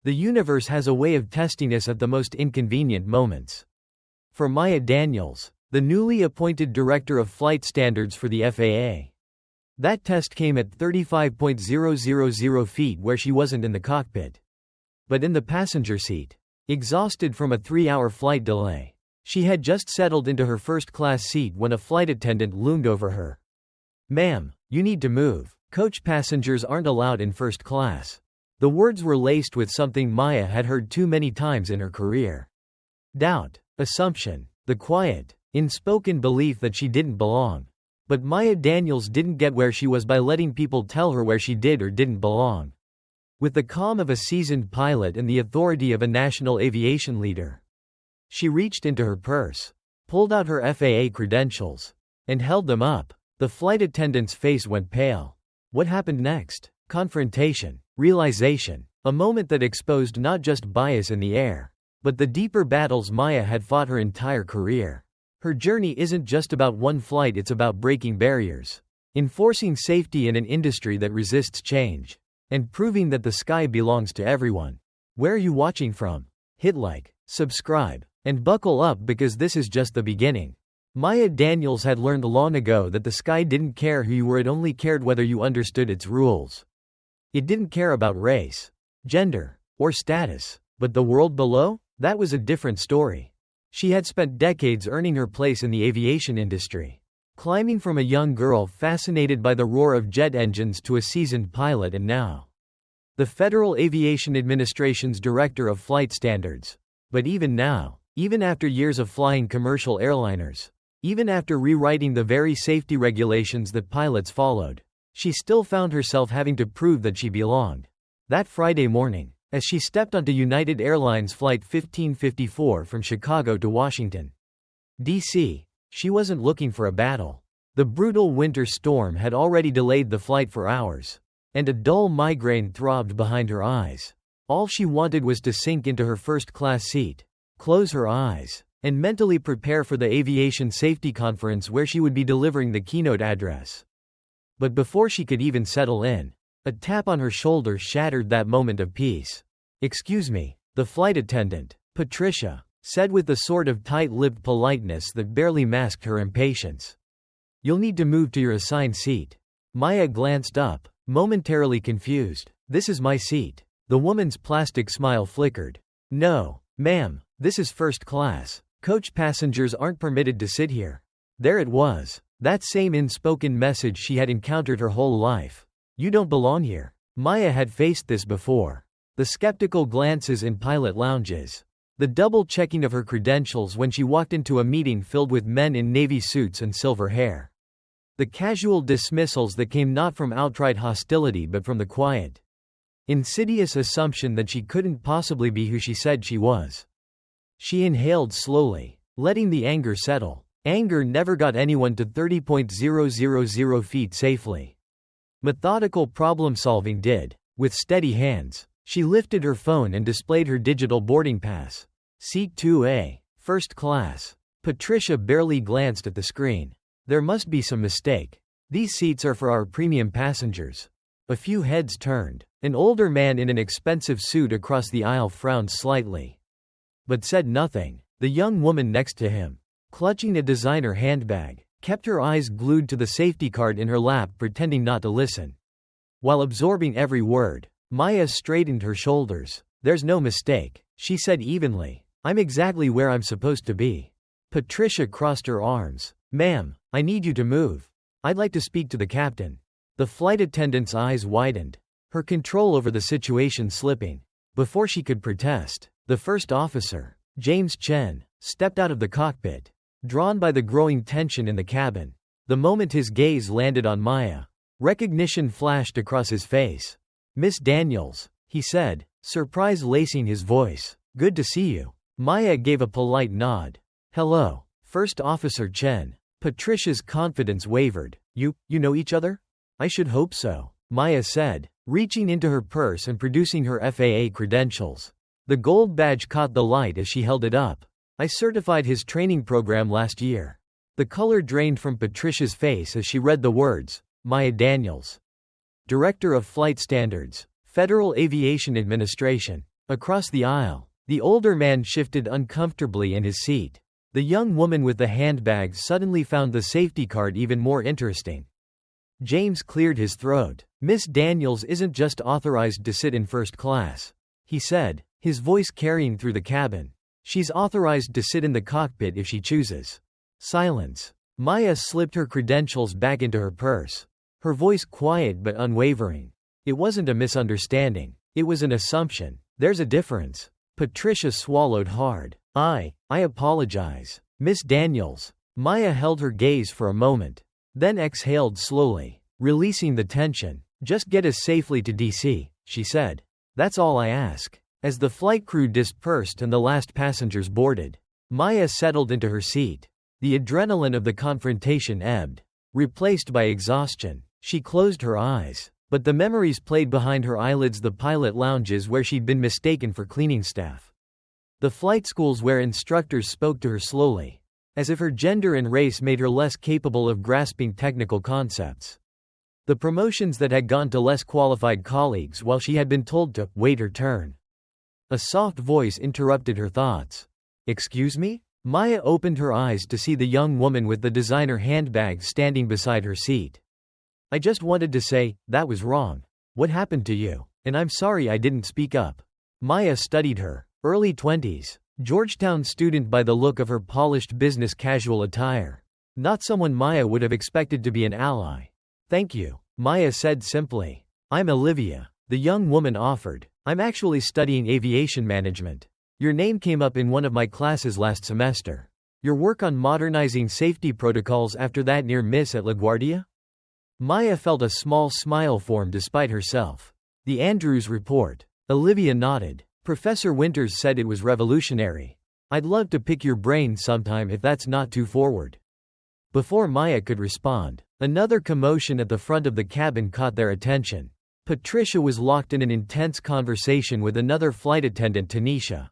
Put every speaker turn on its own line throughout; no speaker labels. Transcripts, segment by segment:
The universe has a way of testing us at the most inconvenient moments. For Maya Daniels, the newly appointed Director of Flight Standards for the FAA. That test came at 35,000 feet where she wasn't in the cockpit, but in the passenger seat. Exhausted from a 3-hour flight delay, she had just settled into her first-class seat when a flight attendant loomed over her. "Ma'am, you need to move. Coach passengers aren't allowed in first class." The words were laced with something Maya had heard too many times in her career. Doubt, assumption, the quiet, unspoken belief that she didn't belong. But Maya Daniels didn't get where she was by letting people tell her where she did or didn't belong. With the calm of a seasoned pilot and the authority of a national aviation leader, she reached into her purse, pulled out her FAA credentials, and held them up. The flight attendant's face went pale. What happened next? Confrontation, realization, a moment that exposed not just bias in the air, but the deeper battles Maya had fought her entire career. Her journey isn't just about one flight, it's about breaking barriers, enforcing safety in an industry that resists change, and proving that the sky belongs to everyone. Where are you watching from? Hit like, subscribe, and buckle up because this is just the beginning. Maya Daniels had learned long ago that the sky didn't care who you were, it only cared whether you understood its rules. It didn't care about race, gender, or status, but the world below? That was a different story. She had spent decades earning her place in the aviation industry, climbing from a young girl fascinated by the roar of jet engines to a seasoned pilot, and now the Federal Aviation Administration's Director of Flight Standards. But even now, even after years of flying commercial airliners, even after rewriting the very safety regulations that pilots followed, she still found herself having to prove that she belonged. That Friday morning, as she stepped onto United Airlines Flight 1554 from Chicago to Washington, D.C., she wasn't looking for a battle. The brutal winter storm had already delayed the flight for hours, and a dull migraine throbbed behind her eyes. All she wanted was to sink into her first-class seat, close her eyes, and mentally prepare for the aviation safety conference where she would be delivering the keynote address. But before she could even settle in, a tap on her shoulder shattered that moment of peace. "Excuse me," the flight attendant, Patricia, said with the sort of tight-lipped politeness that barely masked her impatience. "You'll need to move to your assigned seat." Maya glanced up, momentarily confused. "This is my seat." The woman's plastic smile flickered. "No, ma'am, this is first class. Coach passengers aren't permitted to sit here." There it was, that same unspoken message she had encountered her whole life. "You don't belong here." Maya had faced this before. The skeptical glances in pilot lounges. The double-checking of her credentials when she walked into a meeting filled with men in navy suits and silver hair. The casual dismissals that came not from outright hostility but from the quiet, insidious assumption that she couldn't possibly be who she said she was. She inhaled slowly, letting the anger settle. Anger never got anyone to 30,000 feet safely. Methodical problem-solving did. With steady hands, she lifted her phone and displayed her digital boarding pass. Seat 2A, first class. Patricia barely glanced at the screen. "There must be some mistake. These seats are for our premium passengers." A few heads turned. An older man in an expensive suit across the aisle frowned slightly, but said nothing. The young woman next to him, clutching a designer handbag, kept her eyes glued to the safety card in her lap, pretending not to listen. While absorbing every word, Maya straightened her shoulders. "There's no mistake," she said evenly. "I'm exactly where I'm supposed to be." Patricia crossed her arms. "Ma'am, I need you to move. I'd like to speak to the captain." The flight attendant's eyes widened, her control over the situation slipping. Before she could protest, the first officer, James Chen, stepped out of the cockpit, drawn by the growing tension in the cabin. The moment his gaze landed on Maya, recognition flashed across his face. "Miss Daniels," he said, surprise lacing his voice. "Good to see you." Maya gave a polite nod. "Hello, First Officer Chen." Patricia's confidence wavered. You know each other?" "I should hope so," Maya said, reaching into her purse and producing her FAA credentials. The gold badge caught the light as she held it up. "I certified his training program last year." The color drained from Patricia's face as she read the words, Maya Daniels, Director of Flight Standards, Federal Aviation Administration. Across the aisle, the older man shifted uncomfortably in his seat. The young woman with the handbag suddenly found the safety card even more interesting. James cleared his throat. "Miss Daniels isn't just authorized to sit in first class," he said, his voice carrying through the cabin. "She's authorized to sit in the cockpit if she chooses." Silence. Maya slipped her credentials back into her purse. Her voice quiet but unwavering. "It wasn't a misunderstanding. It was an assumption. There's a difference." Patricia swallowed hard. I apologize. Miss Daniels." Maya held her gaze for a moment, then exhaled slowly, releasing the tension. "Just get us safely to DC," she said. "That's all I ask." As the flight crew dispersed and the last passengers boarded, Maya settled into her seat. The adrenaline of the confrontation ebbed, replaced by exhaustion. She closed her eyes, but the memories played behind her eyelids: the pilot lounges where she'd been mistaken for cleaning staff, the flight schools where instructors spoke to her slowly, as if her gender and race made her less capable of grasping technical concepts, the promotions that had gone to less qualified colleagues while she had been told to wait her turn. A soft voice interrupted her thoughts. "Excuse me?" Maya opened her eyes to see the young woman with the designer handbag standing beside her seat. "I just wanted to say, that was wrong. What happened to you? And I'm sorry I didn't speak up." Maya studied her. Early 20s, Georgetown student by the look of her polished business casual attire. Not someone Maya would have expected to be an ally. "Thank you," Maya said simply. "I'm Olivia," the young woman offered. "I'm actually studying aviation management. Your name came up in one of my classes last semester. Your work on modernizing safety protocols after that near miss at LaGuardia?" Maya felt a small smile form despite herself. "The Andrews Report." Olivia nodded. "Professor Winters said it was revolutionary. I'd love to pick your brain sometime if that's not too forward." Before Maya could respond, another commotion at the front of the cabin caught their attention. Patricia was locked in an intense conversation with another flight attendant, Tanisha,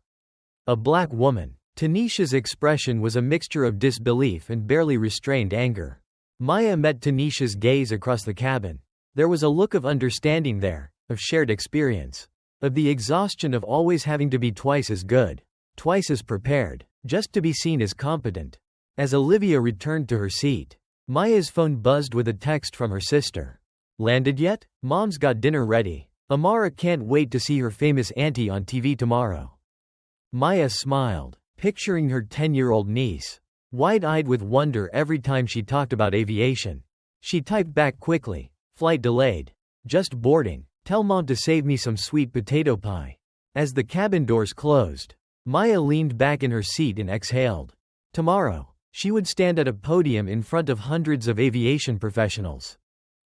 a black woman. Tanisha's expression was a mixture of disbelief and barely restrained anger. Maya met Tanisha's gaze across the cabin. There was a look of understanding there, of shared experience, of the exhaustion of always having to be twice as good, twice as prepared, just to be seen as competent. As Olivia returned to her seat, Maya's phone buzzed with a text from her sister. "Landed yet? Mom's got dinner ready. Amara can't wait to see her famous auntie on TV tomorrow." Maya smiled, picturing her 10-year-old niece, wide-eyed with wonder every time she talked about aviation. She typed back quickly, "Flight delayed. Just boarding. Tell Mom to save me some sweet potato pie." As the cabin doors closed, Maya leaned back in her seat and exhaled. Tomorrow, she would stand at a podium in front of hundreds of aviation professionals.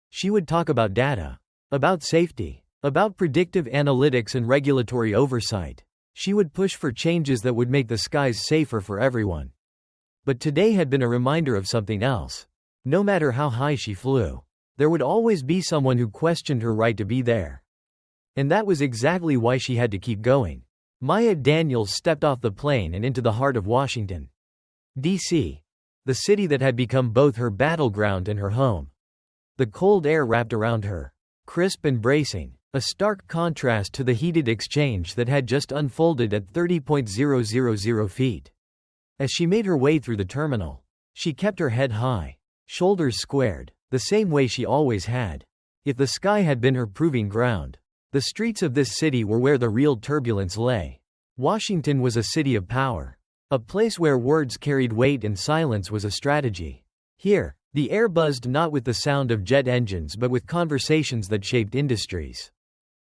She would talk about data, about safety, about predictive analytics and regulatory oversight. She would push for changes that would make the skies safer for everyone. But today had been a reminder of something else. No matter how high she flew, there would always be someone who questioned her right to be there. And that was exactly why she had to keep going. Maya Daniels stepped off the plane and into the heart of Washington, D.C., the city that had become both her battleground and her home. The cold air wrapped around her, crisp and bracing, a stark contrast to the heated exchange that had just unfolded at 30,000 feet. As she made her way through the terminal, she kept her head high, shoulders squared, the same way she always had. If the sky had been her proving ground, the streets of this city were where the real turbulence lay. Washington was a city of power, a place where words carried weight and silence was a strategy. Here, the air buzzed not with the sound of jet engines but with conversations that shaped industries,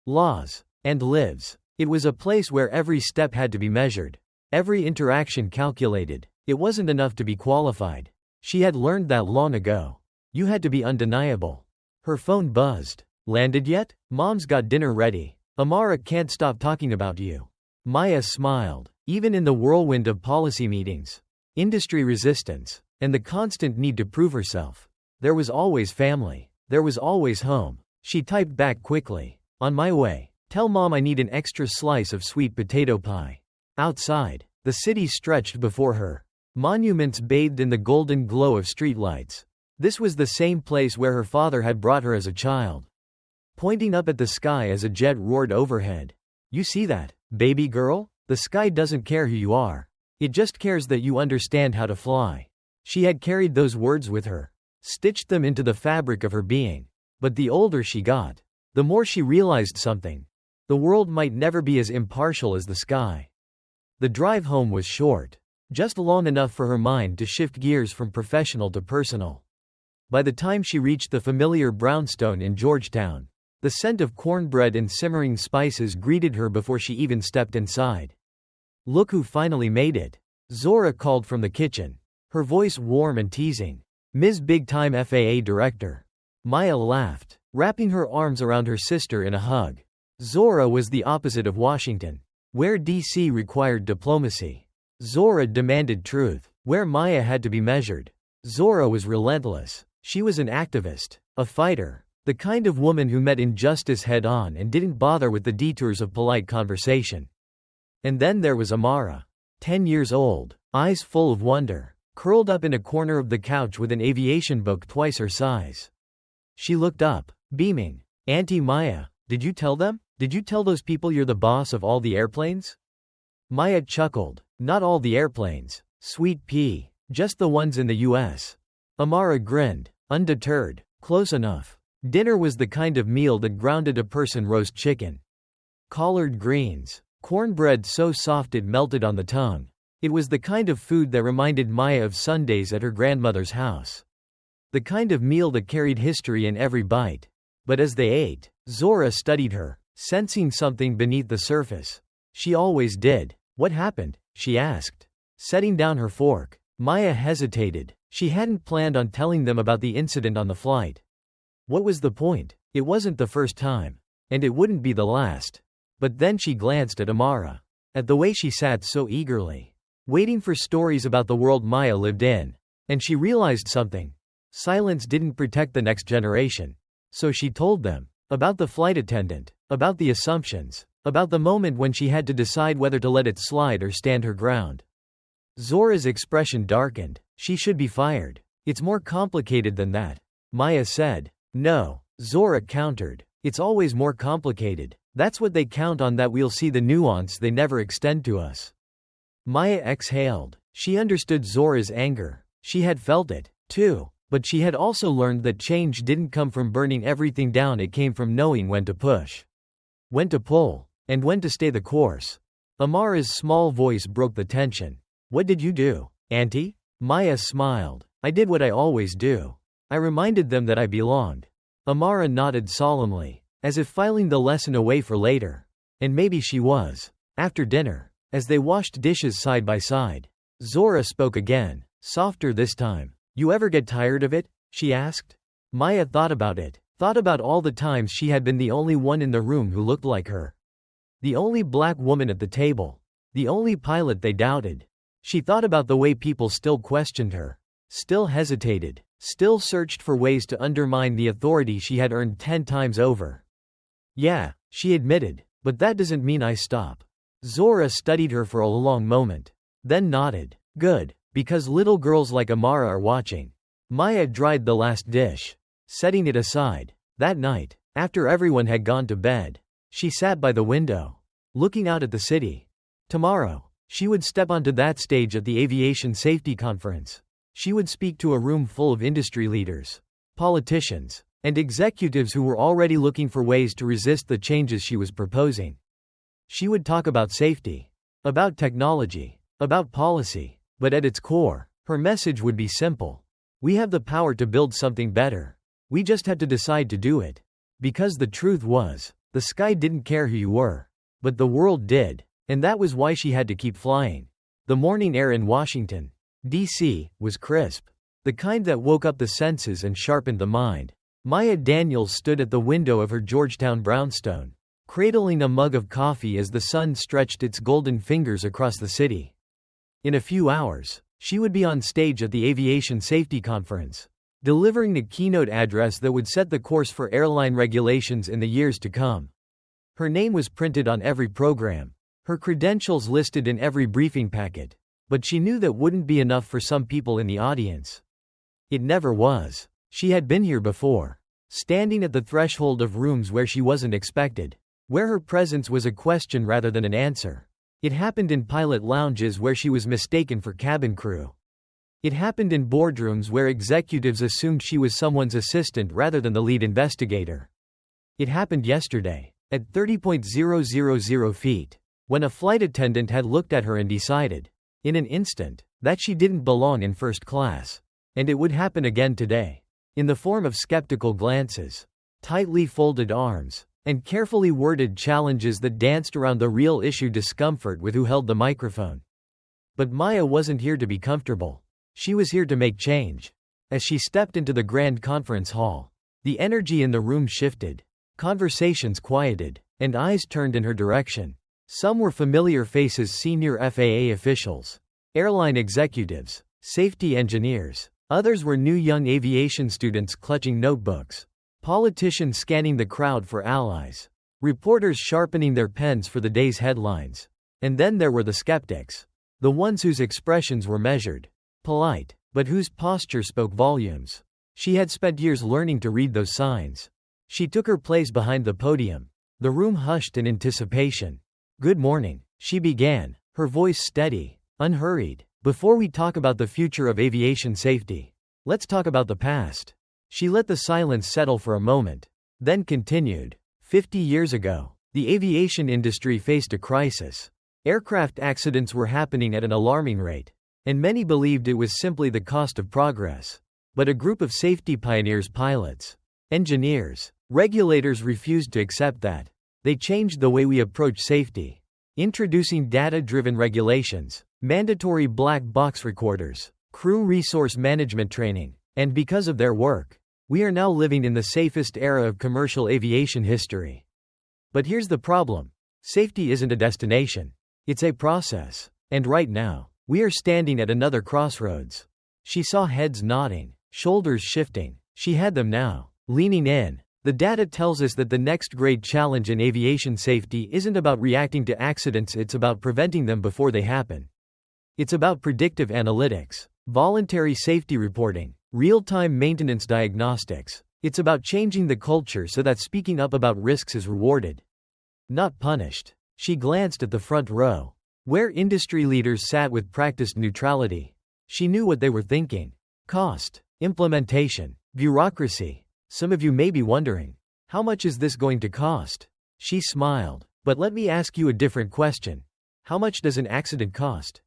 laws, and lives. It was a place where every step had to be measured, every interaction calculated. It wasn't enough to be qualified. She had learned that long ago. You had to be undeniable. Her phone buzzed. "Landed yet? Mom's got dinner ready. Amara can't stop talking about you." Maya smiled. Even in the whirlwind of policy meetings, industry resistance, and the constant need to prove herself, there was always family. There was always home. She typed back quickly. "On my way. Tell Mom I need an extra slice of sweet potato pie." Outside, the city stretched before her. Monuments bathed in the golden glow of streetlights. This was the same place where her father had brought her as a child. Pointing up at the sky as a jet roared overhead. "You see that? Baby girl, the sky doesn't care who you are. It just cares that you understand how to fly. She had carried those words with her, stitched them into the fabric of her being. But the older she got, the more she realized something. The world might never be as impartial as the sky. The drive home was short, just long enough for her mind to shift gears from professional to personal. By the time she reached the familiar brownstone in Georgetown, the scent of cornbread and simmering spices greeted her before she even stepped inside. "Look who finally made it," Zora called from the kitchen, her voice warm and teasing. "Ms. Big-Time FAA Director." Maya laughed, wrapping her arms around her sister in a hug. Zora was the opposite of Washington, where DC required diplomacy. Zora demanded truth, where Maya had to be measured. Zora was relentless. She was an activist, a fighter, the kind of woman who met injustice head-on and didn't bother with the detours of polite conversation. And then there was Amara, 10 years old, eyes full of wonder, curled up in a corner of the couch with an aviation book twice her size. She looked up, beaming. "Auntie Maya, did you tell them? Did you tell those people you're the boss of all the airplanes?" Maya chuckled. "Not all the airplanes, sweet pea, just the ones in the US." Amara grinned, undeterred. "Close enough." Dinner was the kind of meal that grounded a person: roast chicken, collard greens, cornbread so soft it melted on the tongue. It was the kind of food that reminded Maya of Sundays at her grandmother's house. The kind of meal that carried history in every bite. But as they ate, Zora studied her, sensing something beneath the surface. She always did. "What happened?" she asked, setting down her fork. Maya hesitated. She hadn't planned on telling them about the incident on the flight. What was the point? It wasn't the first time. And it wouldn't be the last. But then she glanced at Amara. At the way she sat so eagerly, waiting for stories about the world Maya lived in. And she realized something. Silence didn't protect the next generation. So she told them. About the flight attendant. About the assumptions. About the moment when she had to decide whether to let it slide or stand her ground. Zora's expression darkened. "She should be fired. It's more complicated than that," Maya said. "No," Zora countered. "It's always more complicated. That's what they count on, that we'll see the nuance they never extend to us." Maya exhaled. She understood Zora's anger. She had felt it, too. But she had also learned that change didn't come from burning everything down, it came from knowing when to push, when to pull, and when to stay the course. Amara's small voice broke the tension. "What did you do, Auntie?" Maya smiled. "I did what I always do. I reminded them that I belonged." Amara nodded solemnly, as if filing the lesson away for later. And maybe she was. After dinner, as they washed dishes side by side, Zora spoke again, softer this time. "You ever get tired of it?" she asked. Maya thought about it, thought about all the times she had been the only one in the room who looked like her. The only black woman at the table. The only pilot they doubted. She thought about the way people still questioned her, still hesitated, still searched for ways to undermine the authority she had earned 10 times over. "Yeah," she admitted, "but that doesn't mean I stop." Zora studied her for a long moment, then nodded. "Good, because little girls like Amara are watching." Maya dried the last dish, setting it aside. That night, after everyone had gone to bed, she sat by the window, looking out at the city. Tomorrow, she would step onto that stage at the Aviation Safety Conference. She would speak to a room full of industry leaders, politicians, and executives who were already looking for ways to resist the changes she was proposing. She would talk about safety, about technology, about policy, but at its core, her message would be simple. We have the power to build something better. We just had to decide to do it. Because the truth was, the sky didn't care who you were. But the world did. And that was why she had to keep flying. The morning air in Washington, D.C., was crisp. The kind that woke up the senses and sharpened the mind. Maya Daniels stood at the window of her Georgetown brownstone, cradling a mug of coffee as the sun stretched its golden fingers across the city. In a few hours, she would be on stage at the Aviation Safety Conference, delivering a keynote address that would set the course for airline regulations in the years to come. Her name was printed on every program, her credentials listed in every briefing packet. But she knew that wouldn't be enough for some people in the audience. It never was. She had been here before, standing at the threshold of rooms where she wasn't expected, where her presence was a question rather than an answer. It happened in pilot lounges where she was mistaken for cabin crew. It happened in boardrooms where executives assumed she was someone's assistant rather than the lead investigator. It happened yesterday, at 30,000 feet, when a flight attendant had looked at her and decided, in an instant, that she didn't belong in first class. And it would happen again today, in the form of skeptical glances, tightly folded arms, and carefully worded challenges that danced around the real issue discomfort with who held the microphone. But Maya wasn't here to be comfortable. She was here to make change. As she stepped into the grand conference hall, the energy in the room shifted, conversations quieted, and eyes turned in her direction. Some were familiar faces: senior FAA officials, airline executives, safety engineers. Others were new young aviation students clutching notebooks, politicians scanning the crowd for allies, reporters sharpening their pens for the day's headlines. And then there were the skeptics, the ones whose expressions were measured, polite, but whose posture spoke volumes. She had spent years learning to read those signs. She took her place behind the podium. The room hushed in anticipation. "Good morning," she began, her voice steady, unhurried. "Before we talk about the future of aviation safety, let's talk about the past." She let the silence settle for a moment, then continued. 50 years ago, the aviation industry faced a crisis. Aircraft accidents were happening at an alarming rate, and many believed it was simply the cost of progress. But a group of safety pioneers, pilots, engineers, regulators refused to accept that. They changed the way we approach safety, introducing data-driven regulations, mandatory black box recorders, crew resource management training, and because of their work, we are now living in the safest era of commercial aviation history. But here's the problem. Safety isn't a destination. It's a process. And right now, we are standing at another crossroads. She saw heads nodding, shoulders shifting. She had them now, leaning in. The data tells us that the next great challenge in aviation safety isn't about reacting to accidents, it's about preventing them before they happen. It's about predictive analytics, voluntary safety reporting, real-time maintenance diagnostics. It's about changing the culture so that speaking up about risks is rewarded, not punished. She glanced at the front row, where industry leaders sat with practiced neutrality. She knew what they were thinking. Cost, implementation, bureaucracy. Some of you may be wondering, how much is this going to cost? She smiled. But let me ask you a different question. How much does an accident cost?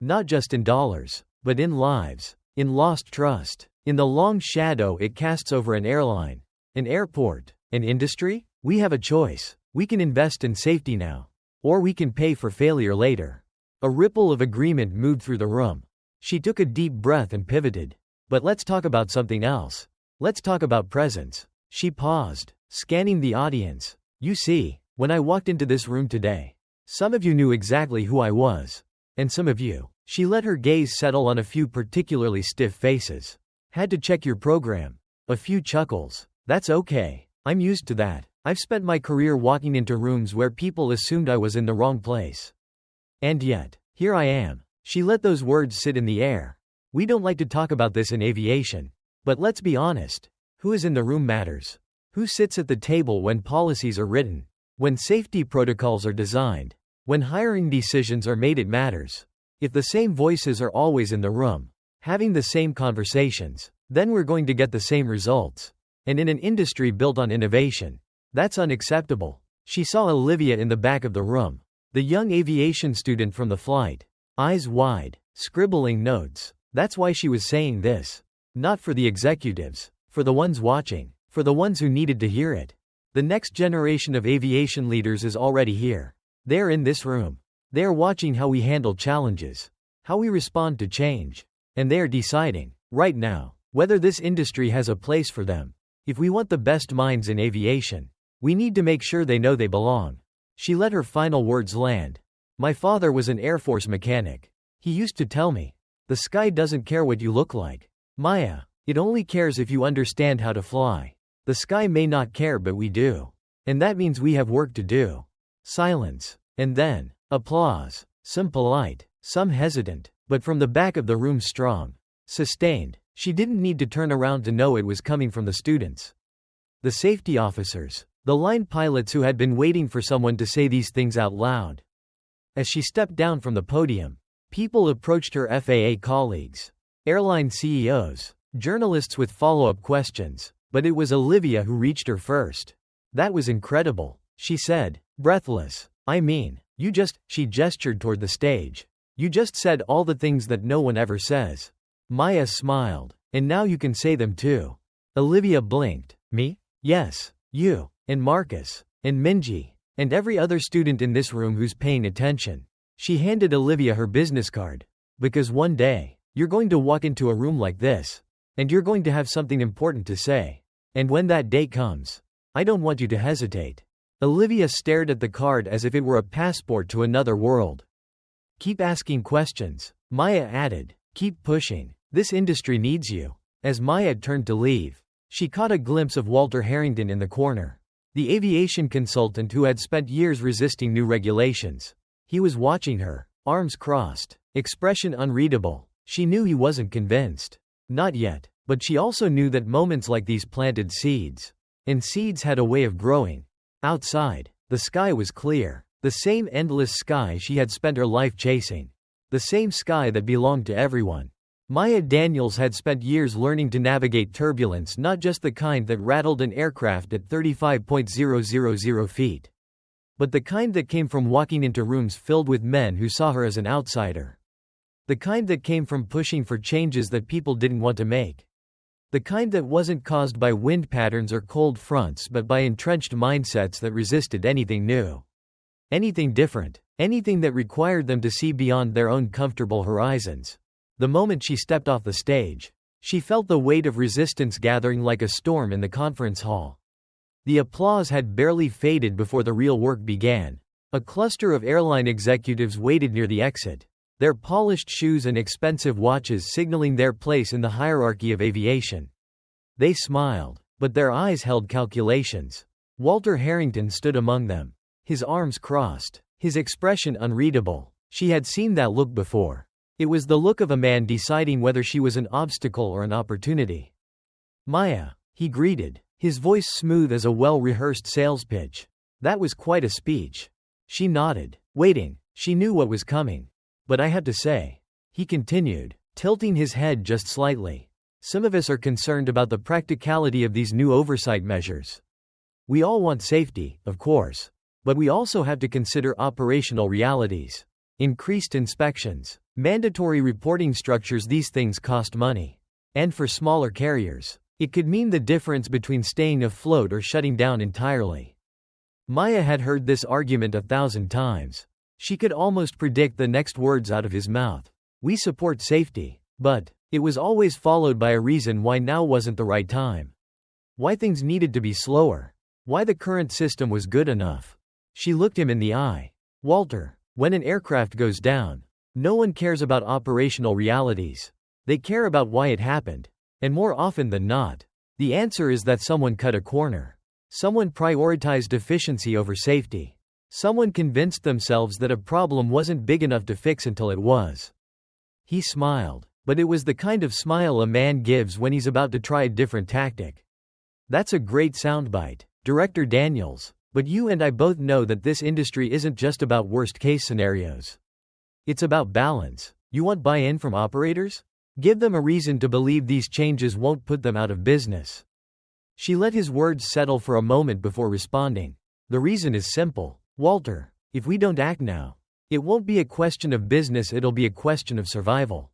Not just in dollars, but in lives, in lost trust, in the long shadow it casts over an airline, an airport, an industry. We have a choice. We can invest in safety now, or we can pay for failure later. A ripple of agreement moved through the room. She took a deep breath and pivoted. But let's talk about something else. Let's talk about presence. She paused, scanning the audience. You see, when I walked into this room today, some of you knew exactly who I was. And some of you, she let her gaze settle on a few particularly stiff faces, had to check your program. A few chuckles. That's okay. I'm used to that. I've spent my career walking into rooms where people assumed I was in the wrong place. And yet, here I am. She let those words sit in the air. We don't like to talk about this in aviation. But let's be honest. Who is in the room matters. Who sits at the table when policies are written? When safety protocols are designed? When hiring decisions are made, it matters. If the same voices are always in the room, having the same conversations, then we're going to get the same results. And in an industry built on innovation, that's unacceptable. She saw Olivia in the back of the room, the young aviation student from the flight, eyes wide, scribbling notes. That's why she was saying this. Not for the executives, for the ones watching, for the ones who needed to hear it. The next generation of aviation leaders is already here. They're in this room. They're watching how we handle challenges, how we respond to change. And they're deciding, right now, whether this industry has a place for them. If we want the best minds in aviation, we need to make sure they know they belong. She let her final words land. My father was an Air Force mechanic. He used to tell me, the sky doesn't care what you look like, Maya. It only cares if you understand how to fly. The sky may not care, but we do. And that means we have work to do. Silence. And then, applause. Some polite, some hesitant, but from the back of the room strong, sustained. She didn't need to turn around to know it was coming from the students. The safety officers, The line pilots who had been waiting for someone to say these things out loud. As she stepped down from the podium, people approached her: FAA colleagues, airline CEOs, journalists with follow-up questions, but it was Olivia who reached her first. "That was incredible," she said, breathless. "I mean, she gestured toward the stage. "You just said all the things that no one ever says." Maya smiled. "And now you can say them too." Olivia blinked. "Me? Yes, you, and Marcus, and Minji, and every other student in this room who's paying attention." She handed Olivia her business card. "Because one day, you're going to walk into a room like this, and you're going to have something important to say. And when that day comes, I don't want you to hesitate." Olivia stared at the card as if it were a passport to another world. "Keep asking questions," Maya added. "Keep pushing. This industry needs you." As Maya turned to leave, she caught a glimpse of Walter Harrington in the corner, the aviation consultant who had spent years resisting new regulations. He was watching her, arms crossed, expression unreadable. She knew he wasn't convinced. Not yet, but she also knew that moments like these planted seeds. And seeds had a way of growing. Outside, the sky was clear. The same endless sky she had spent her life chasing. The same sky that belonged to everyone. Maya Daniels had spent years learning to navigate turbulence, not just the kind that rattled an aircraft at 35,000 feet, but the kind that came from walking into rooms filled with men who saw her as an outsider. The kind that came from pushing for changes that people didn't want to make. The kind that wasn't caused by wind patterns or cold fronts but by entrenched mindsets that resisted anything new. Anything different. Anything that required them to see beyond their own comfortable horizons. The moment she stepped off the stage, she felt the weight of resistance gathering like a storm in the conference hall. The applause had barely faded before the real work began. A cluster of airline executives waited near the exit, their polished shoes and expensive watches signaling their place in the hierarchy of aviation. They smiled, but their eyes held calculations. Walter Harrington stood among them, his arms crossed, his expression unreadable. She had seen that look before. It was the look of a man deciding whether she was an obstacle or an opportunity. "Maya," he greeted, his voice smooth as a well-rehearsed sales pitch. That was quite a speech. She nodded, waiting. She knew what was coming. "But I had to say," he continued, tilting his head just slightly, "some of us are concerned about the practicality of these new oversight measures. We all want safety, of course, but we also have to consider operational realities. Increased inspections, mandatory reporting structures, these things cost money. And for smaller carriers, it could mean the difference between staying afloat or shutting down entirely." Maya had heard this argument 1,000 times. She could almost predict the next words out of his mouth. "We support safety, but..." It was always followed by a reason why now wasn't the right time. Why things needed to be slower. Why the current system was good enough. She looked him in the eye. "Walter, when an aircraft goes down, no one cares about operational realities. They care about why it happened. And more often than not, the answer is that someone cut a corner. Someone prioritized efficiency over safety. Someone convinced themselves that a problem wasn't big enough to fix until it was." He smiled, but it was the kind of smile a man gives when he's about to try a different tactic. "That's a great soundbite, Director Daniels, but you and I both know that this industry isn't just about worst-case scenarios. It's about balance. You want buy-in from operators? Give them a reason to believe these changes won't put them out of business." She let his words settle for a moment before responding. "The reason is simple, Walter. If we don't act now, it won't be a question of business, it'll be a question of survival.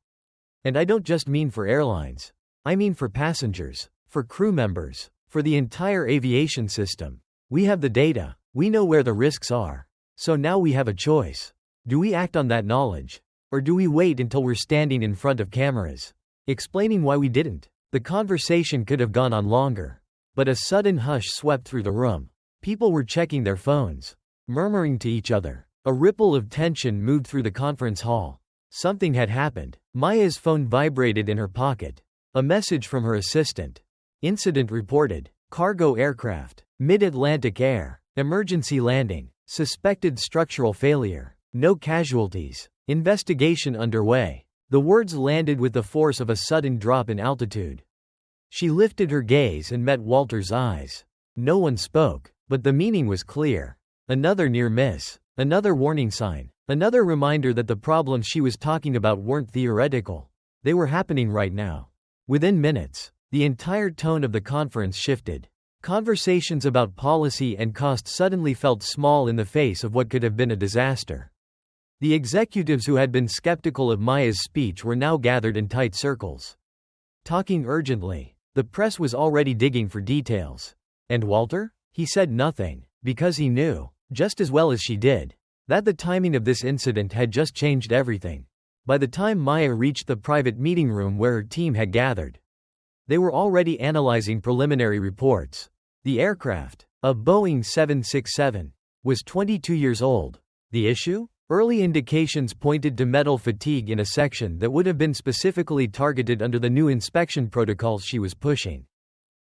And I don't just mean for airlines. I mean for passengers, for crew members, for the entire aviation system. We have the data. We know where the risks are. So now we have a choice. Do we act on that knowledge? Or do we wait until we're standing in front of cameras, explaining why we didn't?" The conversation could have gone on longer. But a sudden hush swept through the room. People were checking their phones, murmuring to each other. A ripple of tension moved through the conference hall. Something had happened. Maya's phone vibrated in her pocket. A message from her assistant. "Incident reported. Cargo aircraft. Mid-Atlantic Air. Emergency landing. Suspected structural failure. No casualties. Investigation underway." The words landed with the force of a sudden drop in altitude. She lifted her gaze and met Walter's eyes. No one spoke. But the meaning was clear. Another near miss. Another warning sign. Another reminder that the problems she was talking about weren't theoretical. They were happening right now. Within minutes, the entire tone of the conference shifted. Conversations about policy and cost suddenly felt small in the face of what could have been a disaster. The executives who had been skeptical of Maya's speech were now gathered in tight circles, talking urgently. The press was already digging for details. And Walter? He said nothing, because he knew, just as well as she did, that the timing of this incident had just changed everything. By the time Maya reached the private meeting room where her team had gathered, they were already analyzing preliminary reports. The aircraft, a Boeing 767, was 22 years old. The issue? Early indications pointed to metal fatigue in a section that would have been specifically targeted under the new inspection protocols she was pushing.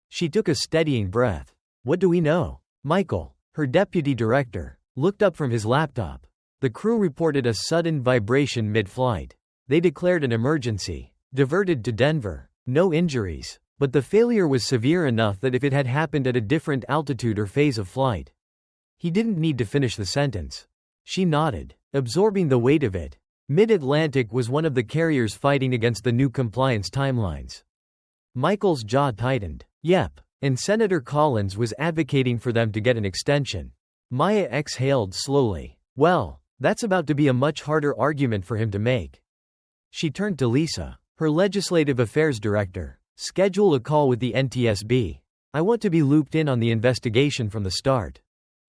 She took a steadying breath. What do we know? Michael, her deputy director, looked up from his laptop. The crew reported a sudden vibration mid-flight. They declared an emergency. Diverted to Denver. No injuries. But the failure was severe enough that if it had happened at a different altitude or phase of flight, he didn't need to finish the sentence. She nodded, absorbing the weight of it. Mid-Atlantic was one of the carriers fighting against the new compliance timelines. Michael's jaw tightened. Yep. And Senator Collins was advocating for them to get an extension. Maya exhaled slowly. Well, that's about to be a much harder argument for him to make. She turned to Lisa, her legislative affairs director. Schedule a call with the NTSB. I want to be looped in on the investigation from the start.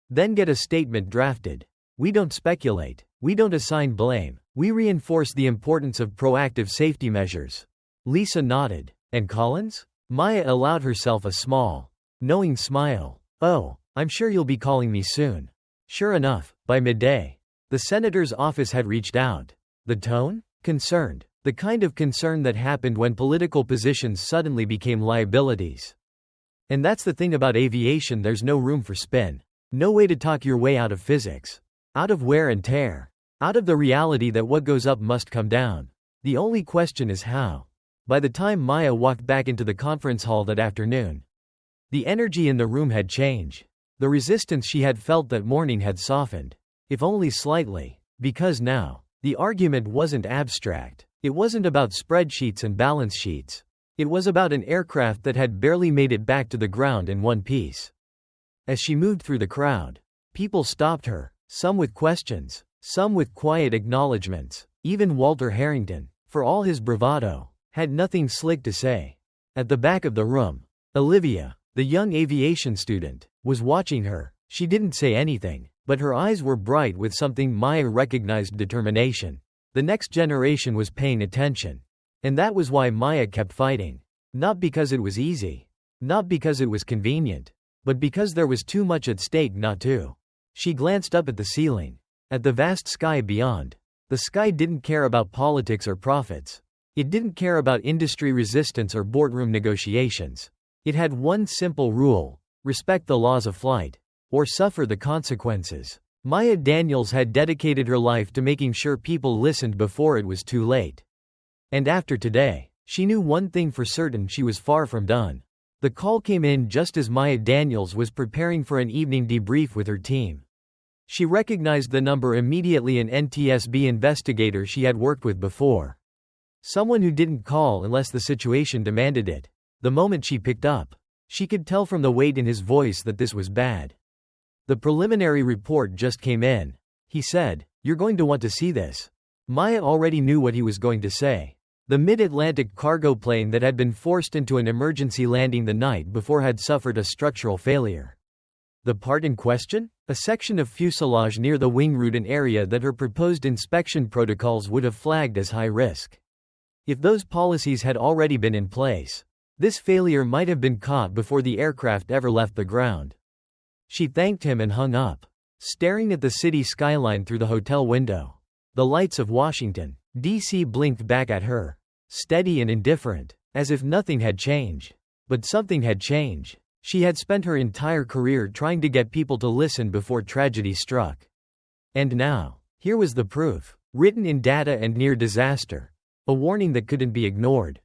Then get a statement drafted. We don't speculate. We don't assign blame. We reinforce the importance of proactive safety measures. Lisa nodded. And Collins? Maya allowed herself a small, knowing smile. Oh, I'm sure you'll be calling me soon. Sure enough, by midday, the senator's office had reached out. The tone? Concerned. The kind of concern that happened when political positions suddenly became liabilities. And that's the thing about aviation, there's no room for spin. No way to talk your way out of physics. Out of wear and tear. Out of the reality that what goes up must come down. The only question is how. By the time Maya walked back into the conference hall that afternoon, the energy in the room had changed. The resistance she had felt that morning had softened. If only slightly. Because now, the argument wasn't abstract. It wasn't about spreadsheets and balance sheets. It was about an aircraft that had barely made it back to the ground in one piece. As she moved through the crowd, people stopped her, some with questions, some with quiet acknowledgments. Even Walter Harrington, for all his bravado, had nothing slick to say. At the back of the room, Olivia, the young aviation student, was watching her. She didn't say anything, but her eyes were bright with something Maya recognized: determination. The next generation was paying attention. And that was why Maya kept fighting. Not because it was easy. Not because it was convenient. But because there was too much at stake not to. She glanced up at the ceiling. At the vast sky beyond. The sky didn't care about politics or profits. It didn't care about industry resistance or boardroom negotiations. It had one simple rule: respect the laws of flight, or suffer the consequences. Maya Daniels had dedicated her life to making sure people listened before it was too late. And after today, she knew one thing for certain: she was far from done. The call came in just as Maya Daniels was preparing for an evening debrief with her team. She recognized the number immediately: an NTSB investigator she had worked with before. Someone who didn't call unless the situation demanded it. The moment she picked up, she could tell from the weight in his voice that this was bad. The preliminary report just came in, he said. You're going to want to see this. Maya already knew what he was going to say. The Mid-Atlantic cargo plane that had been forced into an emergency landing the night before had suffered a structural failure. The part in question? A section of fuselage near the wing root, an area that her proposed inspection protocols would have flagged as high risk. If those policies had already been in place, this failure might have been caught before the aircraft ever left the ground. She thanked him and hung up, staring at the city skyline through the hotel window. The lights of Washington, D.C. blinked back at her, steady and indifferent, as if nothing had changed. But something had changed. She had spent her entire career trying to get people to listen before tragedy struck. And now, here was the proof, written in data and near disaster. A warning that couldn't be ignored.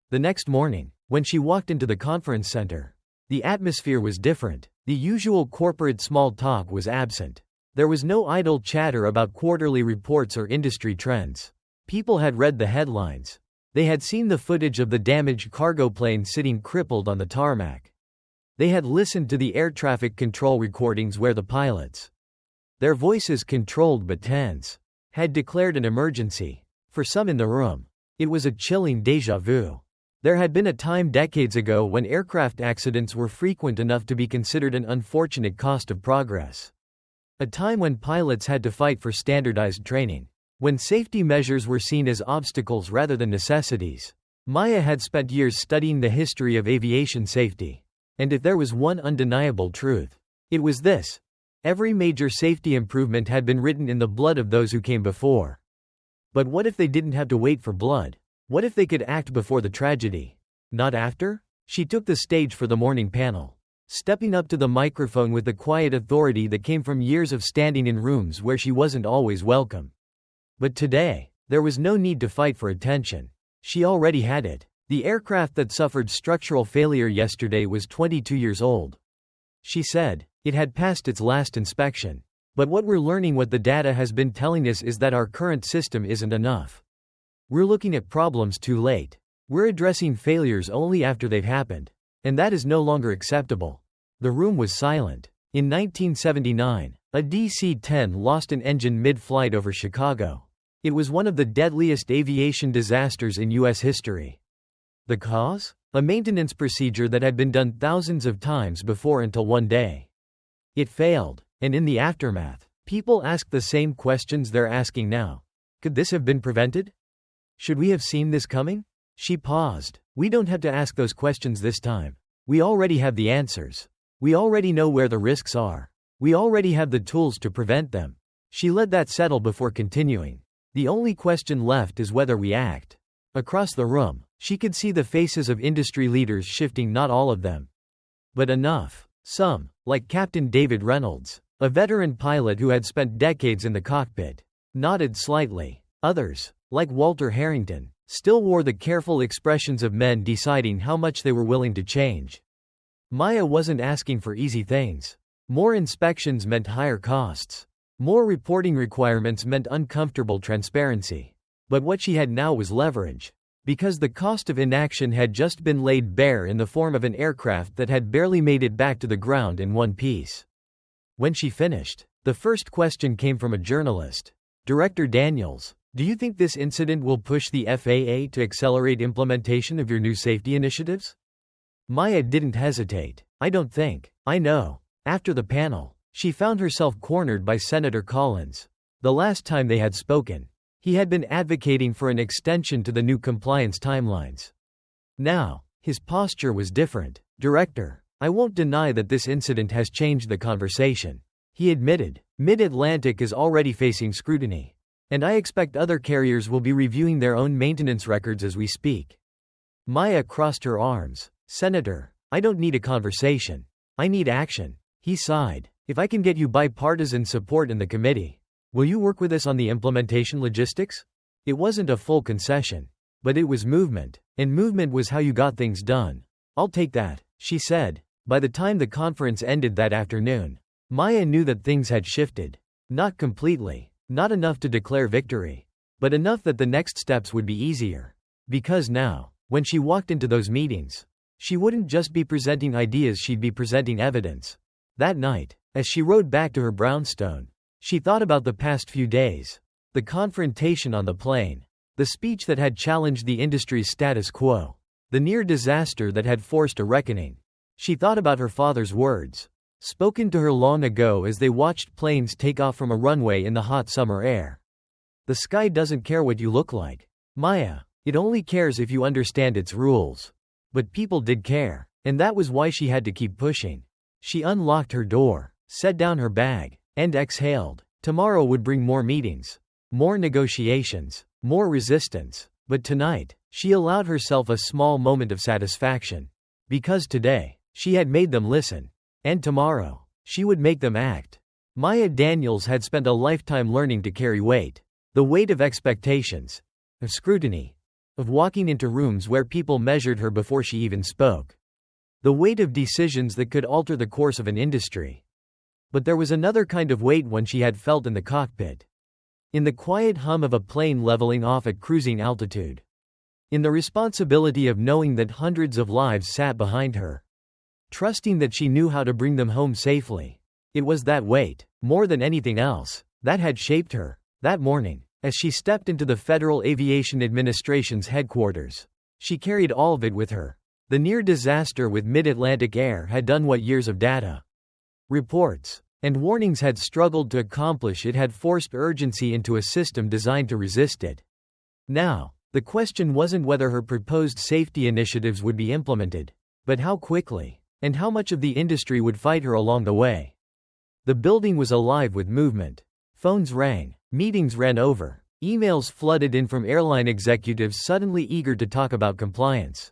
The next morning, when she walked into the conference center, The atmosphere was different. The usual corporate small talk was absent. There was no idle chatter about quarterly reports or industry trends. People had read the headlines. They had seen the footage of the damaged cargo plane sitting crippled on the tarmac. They had listened to the air traffic control recordings where the pilots, their voices controlled but tense, had declared an emergency. For some in the room, it was a chilling déjà vu. There had been a time decades ago when aircraft accidents were frequent enough to be considered an unfortunate cost of progress. A time when pilots had to fight for standardized training. When safety measures were seen as obstacles rather than necessities. Maya had spent years studying the history of aviation safety. And if there was one undeniable truth, it was this: every major safety improvement had been written in the blood of those who came before. But what if they didn't have to wait for blood? What if they could act before the tragedy? Not after? She took the stage for the morning panel, stepping up to the microphone with the quiet authority that came from years of standing in rooms where she wasn't always welcome. But today, there was no need to fight for attention. She already had it. The aircraft that suffered structural failure yesterday was 22 years old. She said, it had passed its last inspection. But what we're learning, what the data has been telling us, is that our current system isn't enough. We're looking at problems too late. We're addressing failures only after they've happened. And that is no longer acceptable. The room was silent. In 1979, a DC-10 lost an engine mid-flight over Chicago. It was one of the deadliest aviation disasters in U.S. history. The cause? A maintenance procedure that had been done thousands of times before until one day it failed, and in the aftermath, people asked the same questions they're asking now. Could this have been prevented? Should we have seen this coming? She paused. We don't have to ask those questions this time. We already have the answers. We already know where the risks are. We already have the tools to prevent them. She let that settle before continuing. The only question left is whether we act. Across the room, she could see the faces of industry leaders shifting, not all of them, but enough. Some, like Captain David Reynolds, a veteran pilot who had spent decades in the cockpit, nodded slightly. Others, like Walter Harrington, still wore the careful expressions of men deciding how much they were willing to change. Maya wasn't asking for easy things. More inspections meant higher costs. More reporting requirements meant uncomfortable transparency. But what she had now was leverage. Because the cost of inaction had just been laid bare in the form of an aircraft that had barely made it back to the ground in one piece. When she finished, the first question came from a journalist. Director Daniels, do you think this incident will push the FAA to accelerate implementation of your new safety initiatives? Maya didn't hesitate. I don't think. I know. After the panel, she found herself cornered by Senator Collins. The last time they had spoken, he had been advocating for an extension to the new compliance timelines. Now, his posture was different. Director, I won't deny that this incident has changed the conversation. He admitted, Mid-Atlantic is already facing scrutiny. And I expect other carriers will be reviewing their own maintenance records as we speak. Maya crossed her arms. Senator, I don't need a conversation. I need action. He sighed. If I can get you bipartisan support in the committee, will you work with us on the implementation logistics? It wasn't a full concession. But it was movement. And movement was how you got things done. I'll take that, she said. By the time the conference ended that afternoon, Maya knew that things had shifted. Not completely. Not enough to declare victory. But enough that the next steps would be easier. Because now, when she walked into those meetings, she wouldn't just be presenting ideas, she'd be presenting evidence. That night, as she rode back to her brownstone, she thought about the past few days. The confrontation on the plane. The speech that had challenged the industry's status quo. The near disaster that had forced a reckoning. She thought about her father's words, spoken to her long ago as they watched planes take off from a runway in the hot summer air. The sky doesn't care what you look like, Maya. It only cares if you understand its rules. But people did care, and that was why she had to keep pushing. She unlocked her door, set down her bag, and exhaled. Tomorrow would bring more meetings, more negotiations, more resistance. But tonight, she allowed herself a small moment of satisfaction. Because today, she had made them listen. And tomorrow, she would make them act. Maya Daniels had spent a lifetime learning to carry weight. The weight of expectations, of scrutiny, of walking into rooms where people measured her before she even spoke. The weight of decisions that could alter the course of an industry. But there was another kind of weight one she had felt in the cockpit. In the quiet hum of a plane leveling off at cruising altitude. In the responsibility of knowing that hundreds of lives sat behind her. Trusting that she knew how to bring them home safely. It was that weight, more than anything else, that had shaped her. That morning, as she stepped into the Federal Aviation Administration's headquarters, she carried all of it with her. The near disaster with Mid-Atlantic Air had done what years of data, reports, and warnings had struggled to accomplish. It had forced urgency into a system designed to resist it. Now, the question wasn't whether her proposed safety initiatives would be implemented, but how quickly, and how much of the industry would fight her along the way. The building was alive with movement. Phones rang, meetings ran over, emails flooded in from airline executives suddenly eager to talk about compliance.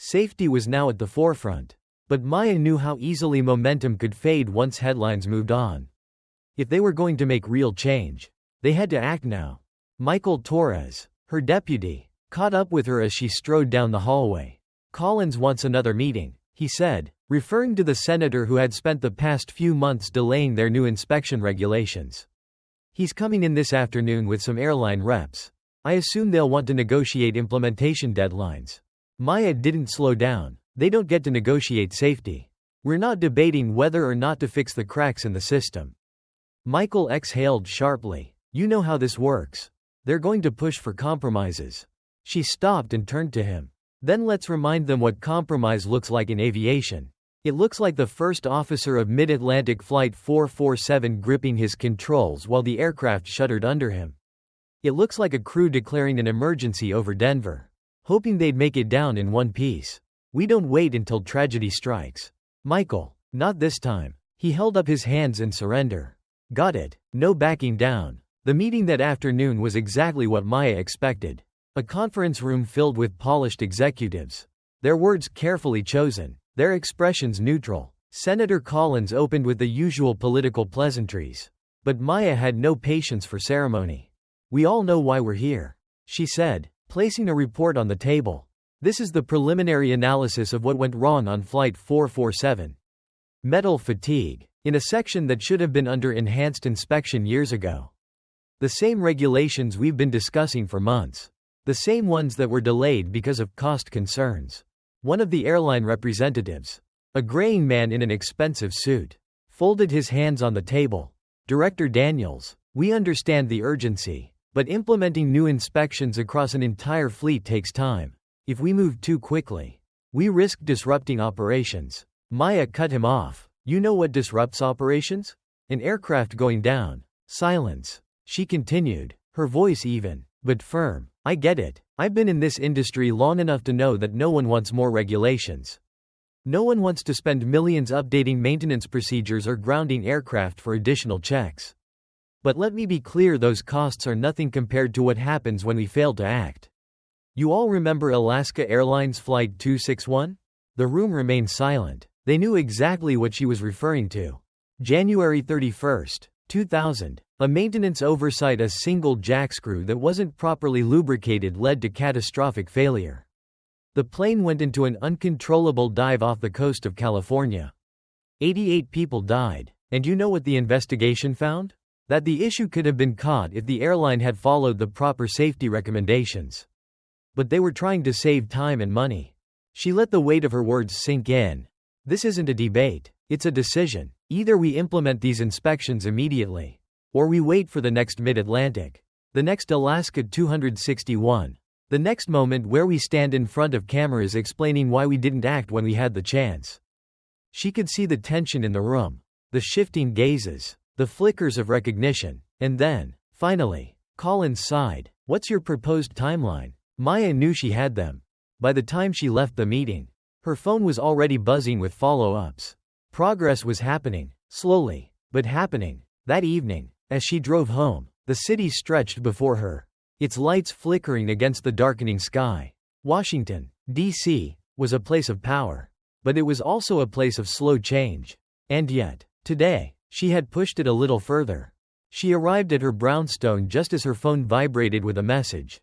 Safety was now at the forefront. But Maya knew how easily momentum could fade once headlines moved on. If they were going to make real change, they had to act now. Michael Torres, her deputy, caught up with her as she strode down the hallway. "Collins wants another meeting," he said, referring to the senator who had spent the past few months delaying their new inspection regulations. "He's coming in this afternoon with some airline reps. I assume they'll want to negotiate implementation deadlines." Maya didn't slow down. "They don't get to negotiate safety. We're not debating whether or not to fix the cracks in the system." Michael exhaled sharply. "You know how this works. They're going to push for compromises." She stopped and turned to him. "Then let's remind them what compromise looks like in aviation. It looks like the first officer of Mid-Atlantic Flight 447 gripping his controls while the aircraft shuddered under him. It looks like a crew declaring an emergency over Denver, hoping they'd make it down in one piece. We don't wait until tragedy strikes. Michael, not this time." He held up his hands in surrender. "Got it. No backing down." The meeting that afternoon was exactly what Maya expected. A conference room filled with polished executives. Their words carefully chosen, their expressions neutral. Senator Collins opened with the usual political pleasantries. But Maya had no patience for ceremony. "We all know why we're here," she said, placing a report on the table. "This is the preliminary analysis of what went wrong on Flight 447. Metal fatigue, in a section that should have been under enhanced inspection years ago. The same regulations we've been discussing for months. The same ones that were delayed because of cost concerns." One of the airline representatives, a graying man in an expensive suit, folded his hands on the table. "Director Daniels, we understand the urgency, but implementing new inspections across an entire fleet takes time. If we move too quickly, we risk disrupting operations." Maya cut him off. "You know what disrupts operations? An aircraft going down." Silence. She continued, her voice even, but firm. "I get it. I've been in this industry long enough to know that no one wants more regulations. No one wants to spend millions updating maintenance procedures or grounding aircraft for additional checks. But let me be clear, those costs are nothing compared to what happens when we fail to act. You all remember Alaska Airlines Flight 261? The room remained silent. They knew exactly what she was referring to. January 31, 2000. A maintenance oversight, a single jackscrew that wasn't properly lubricated led to catastrophic failure. The plane went into an uncontrollable dive off the coast of California. 88 people died. And you know what the investigation found? That the issue could have been caught if the airline had followed the proper safety recommendations. But they were trying to save time and money. She let the weight of her words sink in. This isn't a debate, it's a decision. Either we implement these inspections immediately, or we wait for the next Mid-Atlantic, the next Alaska 261, the next moment where we stand in front of cameras explaining why we didn't act when we had the chance. She could see the tension in the room, the shifting gazes, the flickers of recognition, and then, finally, Collins sighed. "What's your proposed timeline?" Maya knew she had them. By the time she left the meeting, her phone was already buzzing with follow-ups. Progress was happening, slowly, but happening. That evening, as she drove home, the city stretched before her, its lights flickering against the darkening sky. Washington, D.C., was a place of power. But it was also a place of slow change. And yet, today, she had pushed it a little further. She arrived at her brownstone just as her phone vibrated with a message.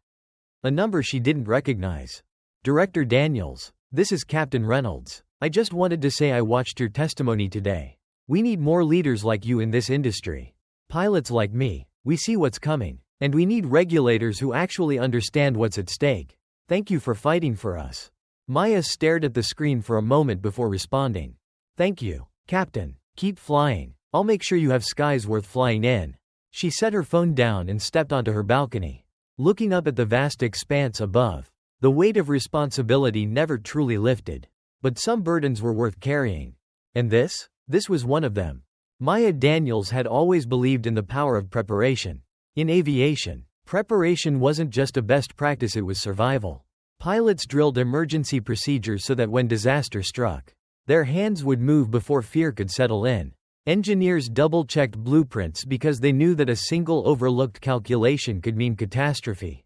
A number she didn't recognize. "Director Daniels, this is Captain Reynolds. I just wanted to say I watched your testimony today. We need more leaders like you in this industry. Pilots like me. We see what's coming. And we need regulators who actually understand what's at stake. Thank you for fighting for us." Maya stared at the screen for a moment before responding. "Thank you, Captain. Keep flying. I'll make sure you have skies worth flying in." She set her phone down and stepped onto her balcony, looking up at the vast expanse above. The weight of responsibility never truly lifted. But some burdens were worth carrying. And this? This was one of them. Maya Daniels had always believed in the power of preparation. In aviation, preparation wasn't just a best practice, it was survival. Pilots drilled emergency procedures so that when disaster struck, their hands would move before fear could settle in. Engineers double-checked blueprints because they knew that a single overlooked calculation could mean catastrophe.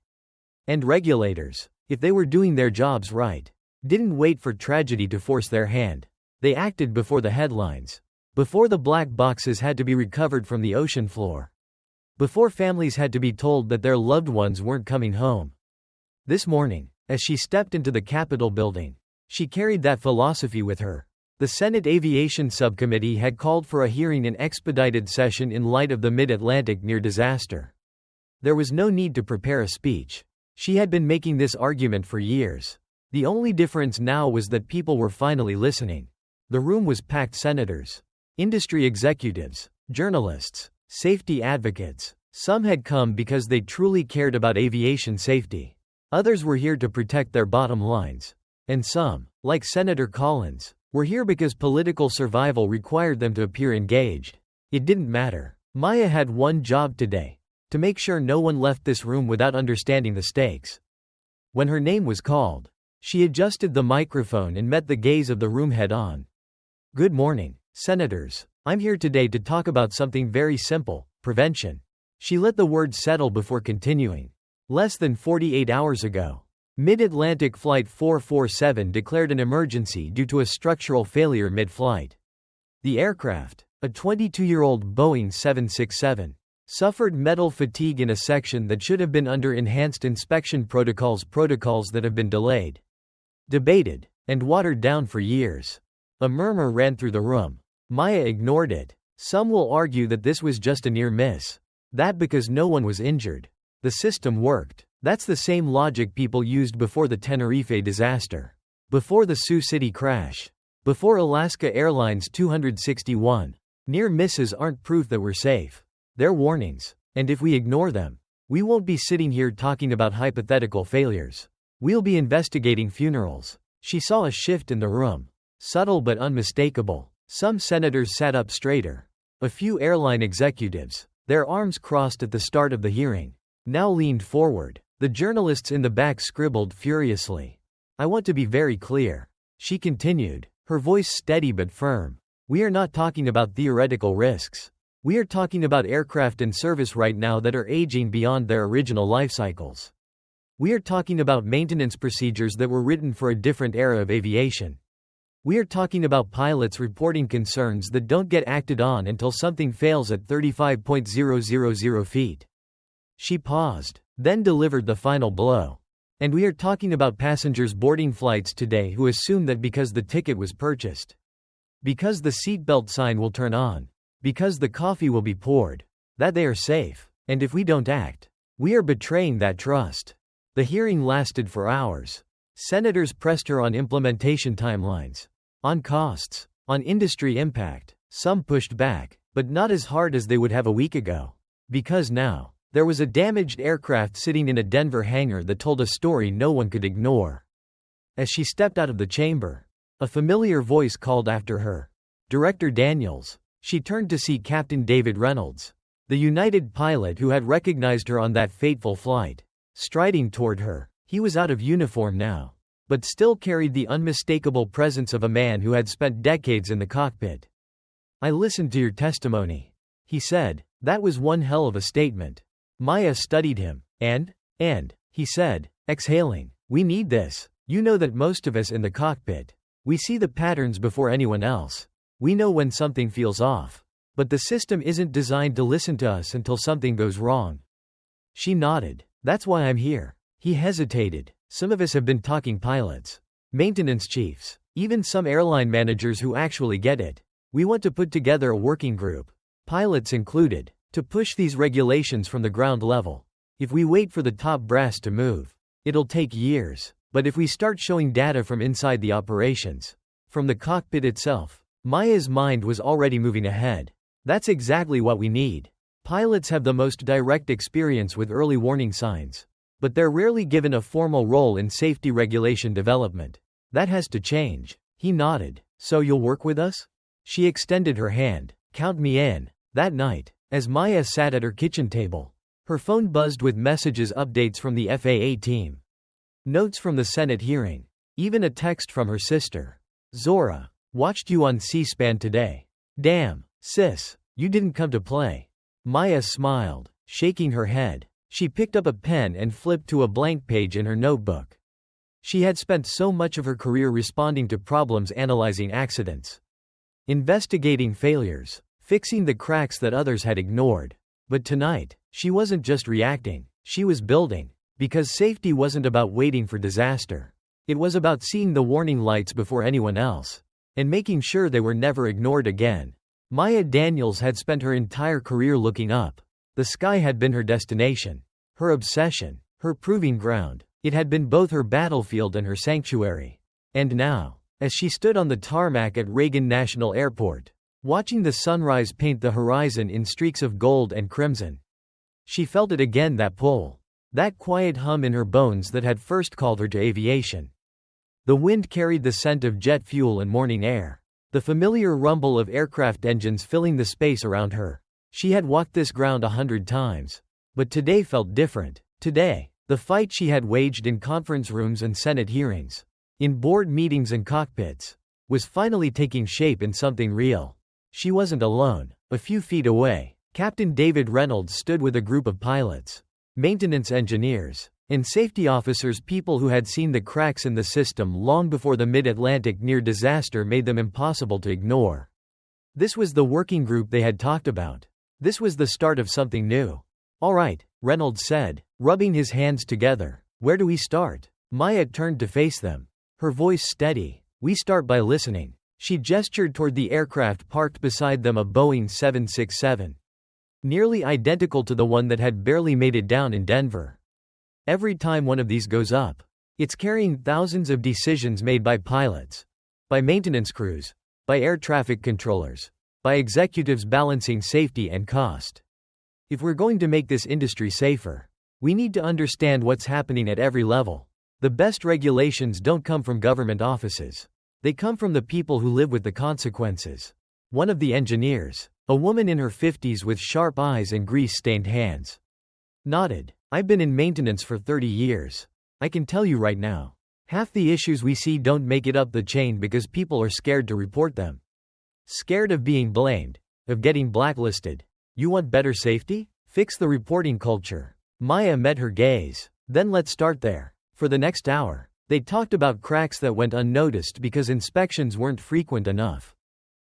And regulators, if they were doing their jobs right, didn't wait for tragedy to force their hand. They acted before the headlines. Before the black boxes had to be recovered from the ocean floor. Before families had to be told that their loved ones weren't coming home. This morning, as she stepped into the Capitol building, she carried that philosophy with her. The Senate Aviation Subcommittee had called for a hearing in expedited session in light of the Mid-Atlantic near disaster. There was no need to prepare a speech. She had been making this argument for years. The only difference now was that people were finally listening. The room was packed: senators, industry executives, journalists, safety advocates. Some had come because they truly cared about aviation safety. Others were here to protect their bottom lines. And some, like Senator Collins, were here because political survival required them to appear engaged. It didn't matter. Maya had one job today: to make sure no one left this room without understanding the stakes. When her name was called, she adjusted the microphone and met the gaze of the room head-on. "Good morning, Senators. I'm here today to talk about something very simple: prevention." She let the words settle before continuing. Less than 48 hours ago, Mid-Atlantic Flight 447 declared an emergency due to a structural failure mid-flight. The aircraft, a 22-year-old Boeing 767, suffered metal fatigue in a section that should have been under enhanced inspection protocols that have been delayed, debated, and watered down for years. A murmur ran through the room. Maya ignored it. Some will argue that this was just a near miss. That because no one was injured. The system worked. That's the same logic people used before the Tenerife disaster. Before the Sioux City crash. Before Alaska Airlines 261. Near misses aren't proof that we're safe. They're warnings. And if we ignore them, we won't be sitting here talking about hypothetical failures. We'll be investigating funerals. She saw a shift in the room. Subtle but unmistakable. Some senators sat up straighter. A few airline executives, their arms crossed at the start of the hearing, now leaned forward. The journalists in the back scribbled furiously. "I want to be very clear," she continued, her voice steady but firm. "We are not talking about theoretical risks. We are talking about aircraft in service right now that are aging beyond their original life cycles. We are talking about maintenance procedures that were written for a different era of aviation. We are talking about pilots reporting concerns that don't get acted on until something fails at 35,000 feet." She paused, then delivered the final blow. "And we are talking about passengers boarding flights today who assume that because the ticket was purchased, because the seatbelt sign will turn on, because the coffee will be poured, that they are safe. And if we don't act, we are betraying that trust." The hearing lasted for hours. Senators pressed her on implementation timelines, on costs, on industry impact. Some pushed back, but not as hard as they would have a week ago. Because now, there was a damaged aircraft sitting in a Denver hangar that told a story no one could ignore. As she stepped out of the chamber, a familiar voice called after her. "Director Daniels." She turned to see Captain David Reynolds, the United pilot who had recognized her on that fateful flight, striding toward her. He was out of uniform now, but still carried the unmistakable presence of a man who had spent decades in the cockpit. "I listened to your testimony," he said. "That was one hell of a statement." Maya studied him. And, he said, exhaling, "We need this. You know that most of us in the cockpit, we see the patterns before anyone else. We know when something feels off. But the system isn't designed to listen to us until something goes wrong." She nodded. "That's why I'm here." He hesitated. "Some of us have been talking pilots, maintenance chiefs, Even some airline managers who actually get it. We want to put together a working group, pilots included, to push these regulations from the ground level. If we wait for the top brass to move, it'll take years. But if we start showing data from inside the operations, from the cockpit itself, Maya's mind was already moving ahead. That's exactly what we need. Pilots have the most direct experience with early warning signs, but they're rarely given a formal role in safety regulation development. That has to change. He nodded. So you'll work with us? She extended her hand. Count me in. That night, as Maya sat at her kitchen table, her phone buzzed with messages updates from the FAA team. Notes from the Senate hearing. Even a text from her sister. Zora, watched you on C-SPAN today. Damn, sis, you didn't come to play. Maya smiled, shaking her head. She picked up a pen and flipped to a blank page in her notebook. She had spent so much of her career responding to problems, analyzing accidents, investigating failures, fixing the cracks that others had ignored. But tonight, she wasn't just reacting, she was building. Because safety wasn't about waiting for disaster. It was about seeing the warning lights before anyone else, and making sure they were never ignored again. Maya Daniels had spent her entire career looking up. The sky had been her destination, her obsession, her proving ground. It had been both her battlefield and her sanctuary. And now, as she stood on the tarmac at Reagan National Airport, watching the sunrise paint the horizon in streaks of gold and crimson, she felt it again, that pull. That quiet hum in her bones that had first called her to aviation. The wind carried the scent of jet fuel and morning air. The familiar rumble of aircraft engines filling the space around her. She had walked this ground 100 times. But today felt different. Today, the fight she had waged in conference rooms and Senate hearings, in board meetings and cockpits, was finally taking shape in something real. She wasn't alone. A few feet away, Captain David Reynolds stood with a group of pilots, maintenance engineers, and safety officers, people who had seen the cracks in the system long before the Mid-Atlantic near disaster made them impossible to ignore. This was the working group they had talked about. This was the start of something new. All right, Reynolds said, rubbing his hands together. Where do we start? Maya turned to face them, her voice steady. We start by listening. She gestured toward the aircraft parked beside them, a Boeing 767. Nearly identical to the one that had barely made it down in Denver. Every time one of these goes up, it's carrying thousands of decisions made by pilots, by maintenance crews, by air traffic controllers, by executives balancing safety and cost. If we're going to make this industry safer, we need to understand what's happening at every level. The best regulations don't come from government offices. They come from the people who live with the consequences. One of the engineers, a woman in her 50s with sharp eyes and grease-stained hands, nodded. I've been in maintenance for 30 years. I can tell you right now, half the issues we see don't make it up the chain because people are scared to report them. Scared of being blamed, of getting blacklisted. You want better safety? Fix the reporting culture. Maya met her gaze. Then let's start there. For the next hour, they talked about cracks that went unnoticed because inspections weren't frequent enough.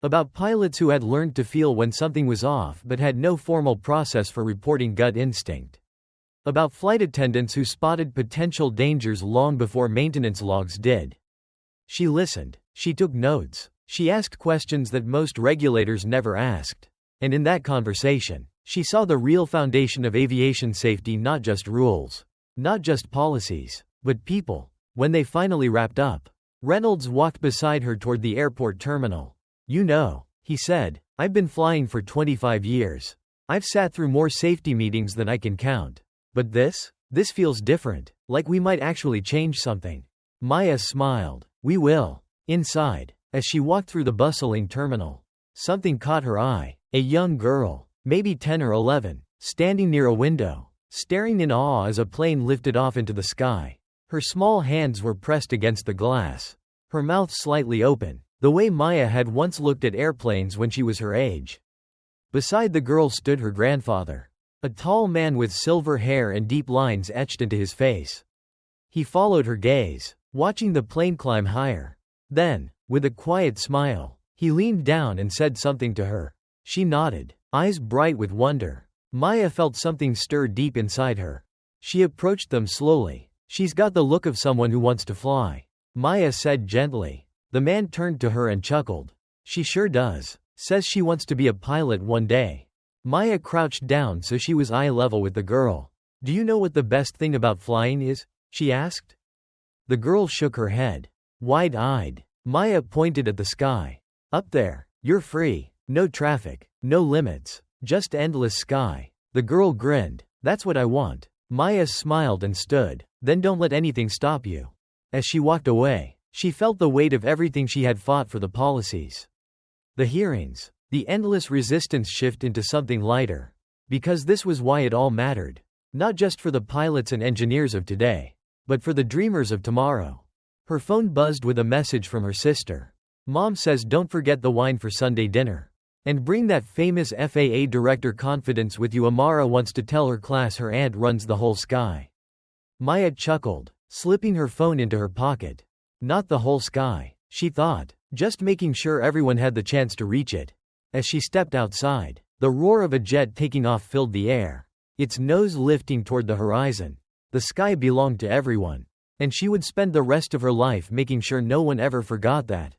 About pilots who had learned to feel when something was off but had no formal process for reporting gut instinct. About flight attendants who spotted potential dangers long before maintenance logs did. She listened. She took notes. She asked questions that most regulators never asked. And in that conversation, she saw the real foundation of aviation safety, not just rules, not just policies, but people. When they finally wrapped up, Reynolds walked beside her toward the airport terminal. You know, he said, I've been flying for 25 years. I've sat through more safety meetings than I can count. But this feels different, like we might actually change something. Maya smiled. We will. Inside, as she walked through the bustling terminal, something caught her eye. A young girl, maybe 10 or 11, standing near a window, staring in awe as a plane lifted off into the sky. Her small hands were pressed against the glass, her mouth slightly open, the way Maya had once looked at airplanes when she was her age. Beside the girl stood her grandfather, a tall man with silver hair and deep lines etched into his face. He followed her gaze, watching the plane climb higher. Then, with a quiet smile, he leaned down and said something to her. She nodded, eyes bright with wonder. Maya felt something stir deep inside her. She approached them slowly. She's got the look of someone who wants to fly, Maya said gently. The man turned to her and chuckled. She sure does. Says she wants to be a pilot one day. Maya crouched down so she was eye level with the girl. Do you know what the best thing about flying is? She asked. The girl shook her head. Wide-eyed. Maya pointed at the sky. Up there. You're free. No traffic. No limits. Just endless sky. The girl grinned. That's what I want. Maya smiled and stood. Then don't let anything stop you. As she walked away, she felt the weight of everything she had fought for: the policies, the hearings, the endless resistance shift into something lighter. Because this was why it all mattered. Not just for the pilots and engineers of today, but for the dreamers of tomorrow. Her phone buzzed with a message from her sister. Mom says don't forget the wine for Sunday dinner. And bring that famous FAA director confidence with you. Amara wants to tell her class her aunt runs the whole sky. Maya chuckled, slipping her phone into her pocket. Not the whole sky, she thought, just making sure everyone had the chance to reach it. As she stepped outside, the roar of a jet taking off filled the air, its nose lifting toward the horizon. The sky belonged to everyone, and she would spend the rest of her life making sure no one ever forgot that.